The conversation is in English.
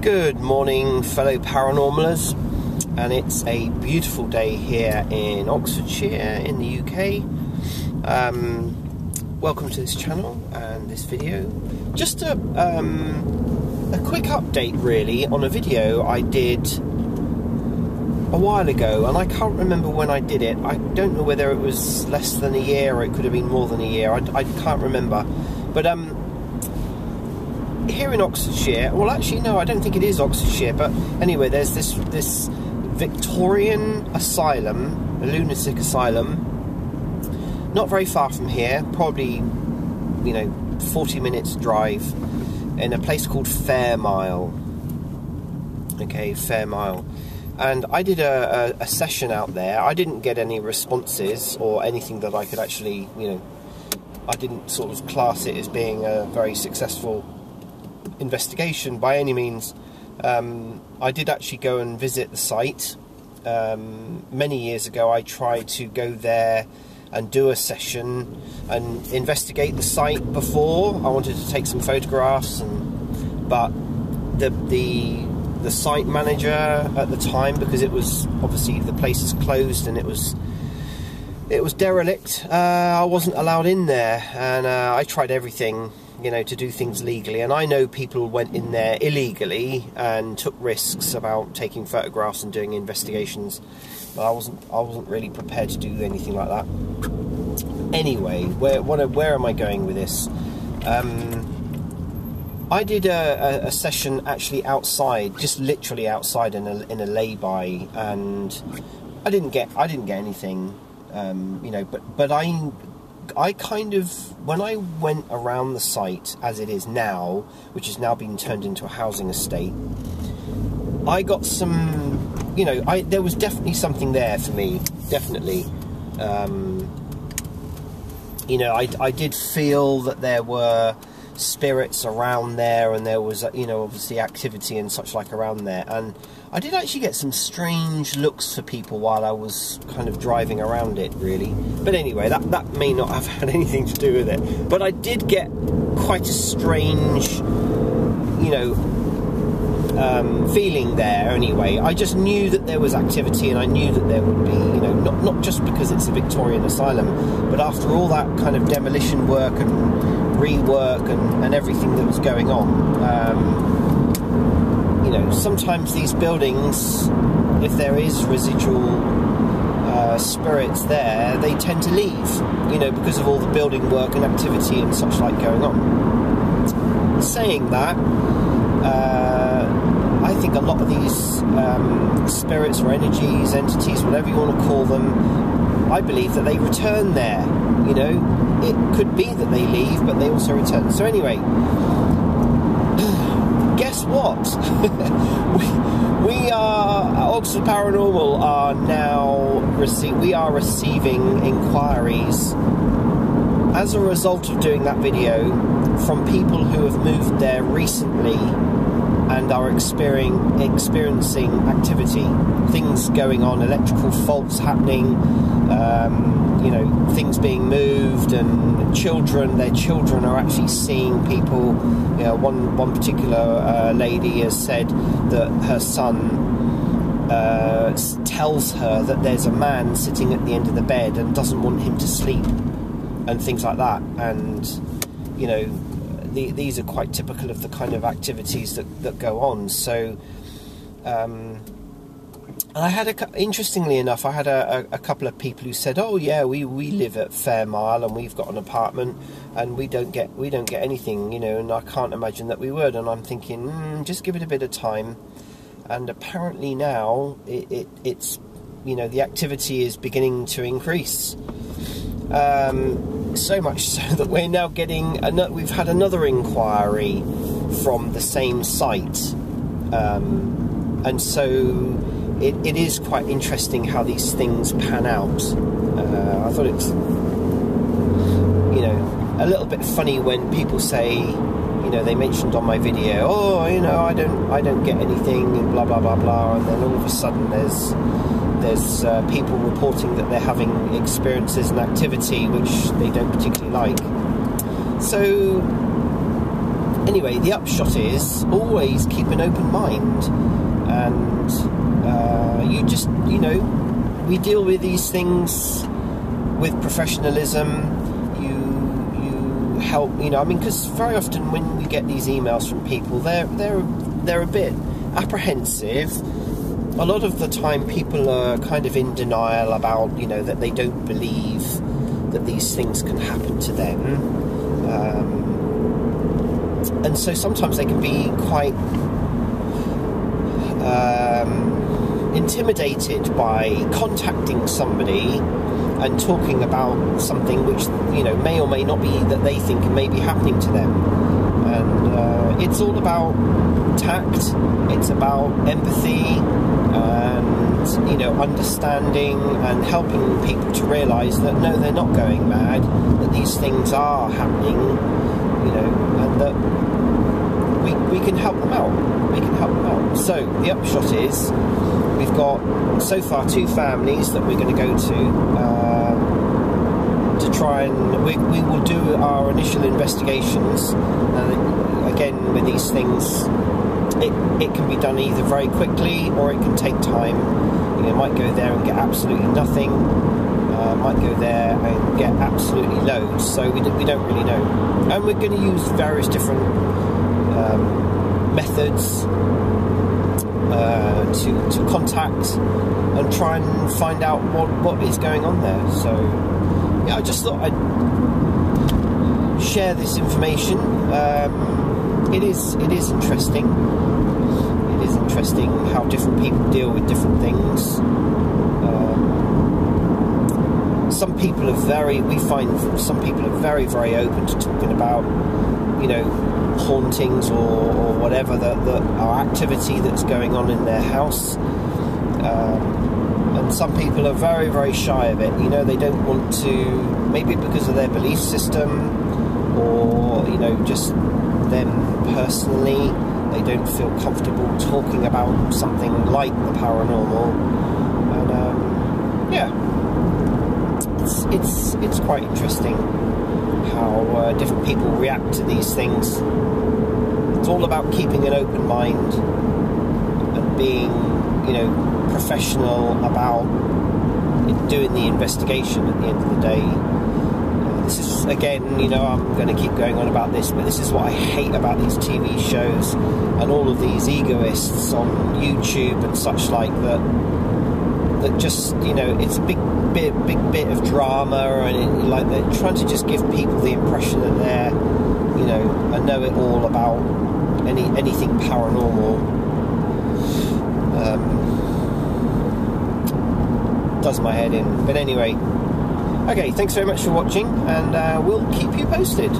Good morning, fellow paranormalers, and it's a beautiful day here in Oxfordshire in the UK. Welcome to this channel and this video. Just a quick update really on a video I did a while ago, and I can't remember when I did it. I don't know whether it was less than a year or it could have been more than a year. I can't remember, but here in Oxfordshire, well actually no, I don't think it is Oxfordshire, but anyway, there's this Victorian asylum, a lunatic asylum, not very far from here, probably 40 minutes drive, in a place called Fairmile. Okay, Fairmile. And I did a session out there. I didn't get any responses or anything that I could actually, I didn't sort of class it as being a very successful investigation by any means. I did actually go and visit the site. Many years ago I tried to go there and do a session and investigate the site before. I wanted to take some photographs, but the site manager at the time, because it was obviously the place is closed and it was derelict, I wasn't allowed in there, and I tried everything to do things legally, and I know people went in there illegally and took risks about taking photographs and doing investigations, but I wasn't really prepared to do anything like that. Anyway, where am I going with this? I did a session actually outside, just literally outside in a lay-by, and I didn't get anything, but I kind of, when I went around the site as it is now, which has now been turned into a housing estate, I got some, there was definitely something there for me, definitely. I did feel that there were spirits around there, and there was, obviously activity and such like around there, and I did actually get some strange looks for people while I was kind of driving around it, really. But anyway, that may not have had anything to do with it, but I did get quite a strange, feeling there anyway. I just knew that there was activity, and I knew that there would be, not just because it's a Victorian asylum, but after all that kind of demolition work and rework and everything that was going on, sometimes these buildings, if there is residual spirits there, they tend to leave, because of all the building work and activity and such like going on. Saying that, I think a lot of these spirits or energies, entities, whatever you want to call them, I believe that they return there. It could be that they leave, but they also return. So anyway, guess what? we are, Oxford Paranormal are now receiving inquiries as a result of doing that video from people who have moved there recently and are experiencing activity, things going on, electrical faults happening, things being moved, and their children are actually seeing people. One particular lady has said that her son tells her that there's a man sitting at the end of the bed and doesn't want him to sleep, and things like that. And these are quite typical of the kind of activities that go on. So I had interestingly enough, I had a couple of people who said, "Oh yeah, we live at Fairmile and we've got an apartment and we don't get anything, and I can't imagine that we would." And I'm thinking, just give it a bit of time. And apparently now it's the activity is beginning to increase. So much so that we're now getting we've had another inquiry from the same site, and so it is quite interesting how these things pan out. I thought it's a little bit funny when people say, they mentioned on my video, "Oh, I don't get anything," and blah blah blah blah, and then all of a sudden there's people reporting that they're having experiences and activity which they don't particularly like. So Anyway, the upshot is always keep an open mind, and you just, you know, we deal with these things with professionalism. You help, you know, I mean, because very often when we get these emails from people, they're a bit apprehensive. A lot of the time people are kind of in denial about, you know, that they don't believe that these things can happen to them. And so sometimes they can be quite intimidated by contacting somebody and talking about something which, you know, may or may not be that they think may be happening to them. And it's all about tact, it's about empathy, and, you know, understanding and helping people to realise that no, they're not going mad, that these things are happening, you know, and that we can help them out. We can help them out. So the upshot is, we've got so far 2 families that we're going to go to try and we will do our initial investigations. And again, with these things, it can be done either very quickly or it can take time. You know, might go there and get absolutely nothing. Might go there and get absolutely loads. So we don't really know. And we're going to use various different methods to contact and try and find out what is going on there. So yeah, I just thought I'd share this information. It is interesting. It is interesting how different people deal with different things. Some people we find some people are very, very open to talking about, you know, hauntings or whatever that our activity that's going on in their house. And some people are very, very shy of it. You know, they don't want to, maybe because of their belief system, or, you know, just them personally, they don't feel comfortable talking about something like the paranormal. And yeah, it's quite interesting how different people react to these things. It's all about keeping an open mind and being, you know, professional about doing the investigation at the end of the day. This is, again, you know, I'm going to keep going on about this, but this is what I hate about these TV shows and all of these egoists on YouTube and such like, that just, you know, it's a big bit of drama, and like they're trying to just give people the impression that they're, you know, a know-it-all about anything paranormal. Does my head in. But anyway, okay, thanks very much for watching, and we'll keep you posted.